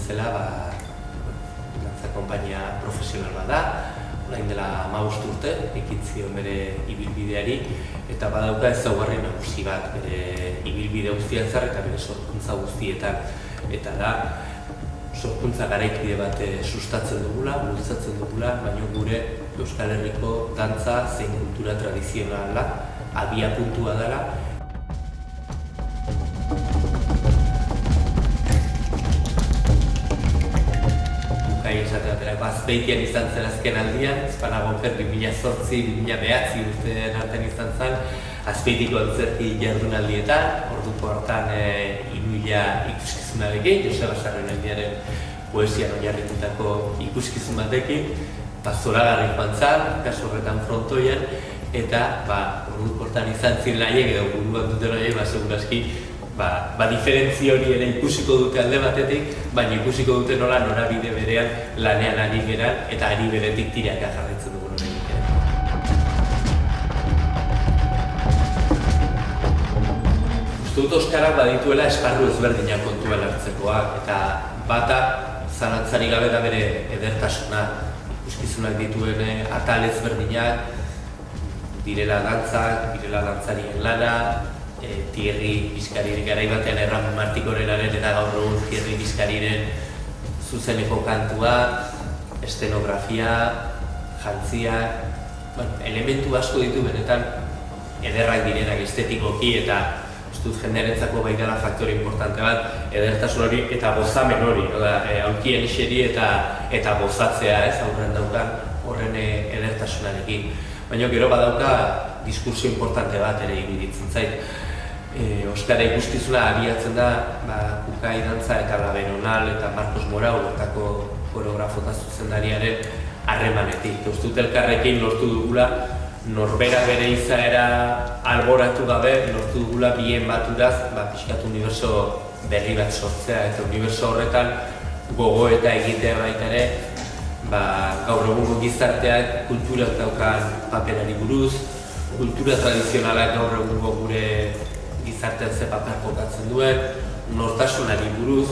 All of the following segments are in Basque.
bezala, dantza konpainia profesional bat da, orain dela 15 urte, ekin zion bere ibilbideari, eta badauka ezaugarri nagusi bat bere ibilbide guztian zehar eta bere sorkuntza guztietan. Eta da, sorkuntza garaikide bat sustatzen dugula, bultzatzen dugula, baina gure Euskal Herriko dantza zein kultura tradizionala abia puntua dela. Bukai esate baterako Azpeitian izan zen azken aldian, ezpanago oker 2008-2009 urtean artean izan zen, Azpeitiko antzerki jardunaldietan, orduko hartan 1000 ikuskizunarekin, Joseba Sarrionaldiaren poesian oinarritutako ikuskizun batekin, zoragarri joan zen, kasu horretan frontoian, eta orduko hartan izan ziren nahiek edo buruan duten nahiek, segurazki, diferentzi hori ere ikusiko dute alde batetik, baina ikusiko dute nola norabide berean lanean ari geran eta ari beretik tiraka jarraitzen dugu hori egiten. Uste dut Euskarak badituela esparru ezberdinak kontuan hartzekoak, eta bata zalantzarik gabe da bere edertasuna. Ikuskizunak dituen atal ezberdinak, direla dantzak, direla dantzarien lana, Thierry Bizkariren garai batean Erran Martikorelaren eta gaur egun Thierry Bizkariren zuzeneko kantua, estenografia, jantziak, elementu asko ditu benetan ederrak direnak estetikoki eta uste dut jendearentzako bai dela faktore importante bat, edertasun hori eta gozamen hori, aulkien eseri eta gozatzea aurren daukan horren edertasunarekin. Baina gero badauka diskurso importante bat ere iruditzen zait. Euskara ikuskizuna abiatzen da Bukai dantza eta Laberonal eta Marcos Morau bertako koreografo eta zuzendariaren harremanetik. Uste dut elkarrekin lortu dugula norbera bere izaera alboratu gabe, lortu dugula bien baturaz pixkat uniberso berri bat sortzea, eta uniberso horretan gogo eta egitea baita ere gaur egungo gizarteak kulturak daukan paperari buruz, kultura tradizionalak gaur egungo gure gizartean ze paper jokatzen duen, nortasunari buruz,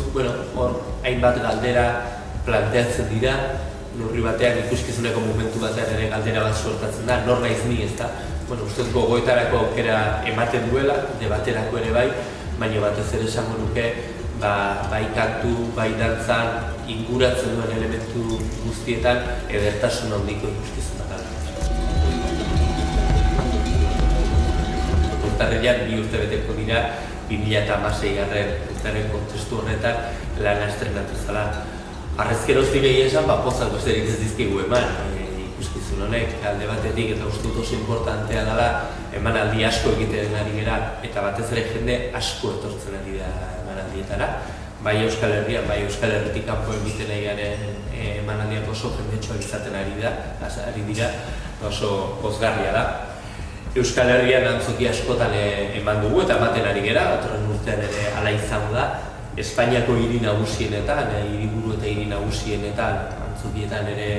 hor hainbat galdera planteatzen dira, neurri batean ikuskizuneko momentu batean ere galdera bat sortatzen da, nor naiz ni ezta. Ustez gogoetarako aukera ematen duela, debaterako ere bai, baina batez ere esango nuke bai kantu, bai dantzan, inguratzen duen elementu guztietan edertasun handiko ikuskizuna da. Urtarrilean 2 urte beteko dira 2016 urtearen kontestu horretan lana estrenatu zela. Arrezkeroztik egia esan, pozak besterik ez dizkigu eman ikuskizun honek alde batetik eta uste dut oso importantea dela emanaldi asko egiten ari gara eta batez ere jende asko etortzen ari da emanaldietara. Bai Euskal Herrian, bai Euskal Herritik kanpo egiten ari garen emanaldiak oso jendetxoak izaten ari dira, oso pozgarria da. Euskal Herrian antzoki askotan eman dugu eta ematen ari gara, datorren urtean ere hala izango da. Espainiako hiri nagusienetan, hiriburu eta hiri nagusienetan antzokietan ere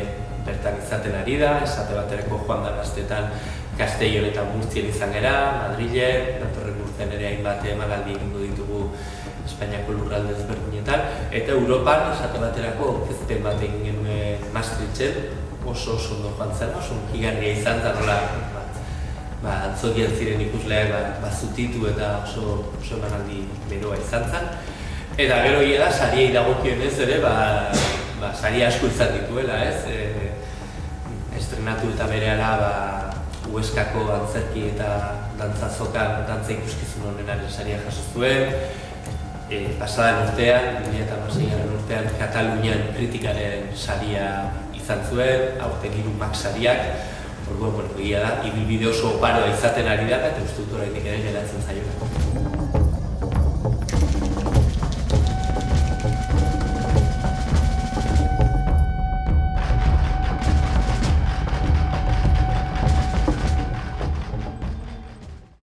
bertan izaten ari da, esate baterako joan den asteetan Castellon eta Murtzien izan gara, Madrilen, datorren urtean ere hainbat emanaldi egingo ditugu Espainiako lurralde ezberdinetan, eta Europan esate baterako aurkezpen bat egin genuen Maastrichten, oso ondo joan zen, oso hunkigarria izan da nola antzokian ziren ikusleak zutitu eta oso emanaldi beroa izan zen. Eta gero da, sariei dagokionez ere, sari asko izan dituela, estrenatu eta berehala Hueskako antzerki eta dantzazokan dantza ikuskizun honenaren saria jaso zuen. Pasadan urtean, 2016 urtean, Katalunian kritikaren saria izan zuen, aurten 3 Max sariak. Orduan, egia da, ibilbide oso oparoa izaten ari da, eta uste dut oraindik ere geratzen zaiola.